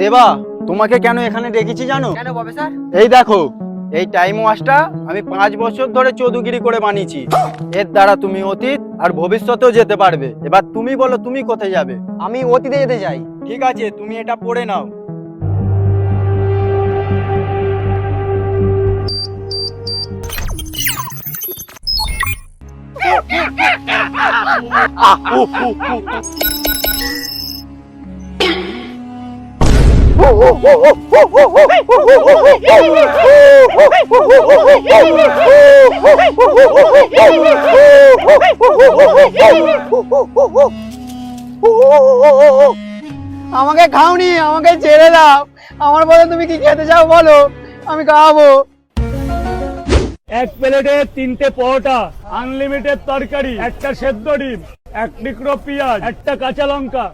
দেবা, তোমাকে কেন এখানে ডেকেছি জানো? কেন প্রফেসর? এই দেখো, এই টাইম ওয়াচটা আমি 5 বছর ধরে চৌধুগিরি করে বানিয়েছি। এর দ্বারা তুমি অতীত আর ভবিষ্যতেও যেতে পারবে। এবার তুমি বলো, তুমি কোথায় যাবে? আমি অতীতে যেতে চাই। ঠিক আছে, তুমি এটা পড়ে নাও। আমাকে খাওনি, আমাকে ছেড়ে দাও। আমার বলে তুমি কি খেতে চাও বলো, আমি খাওয়াবো। এক প্লেটে 3টে পরোটা, আনলিমিটেড তরকারি, একটা সেদ্ধ ডিম, এক টুকরো পেঁয়াজ, একটা কাঁচা লঙ্কা।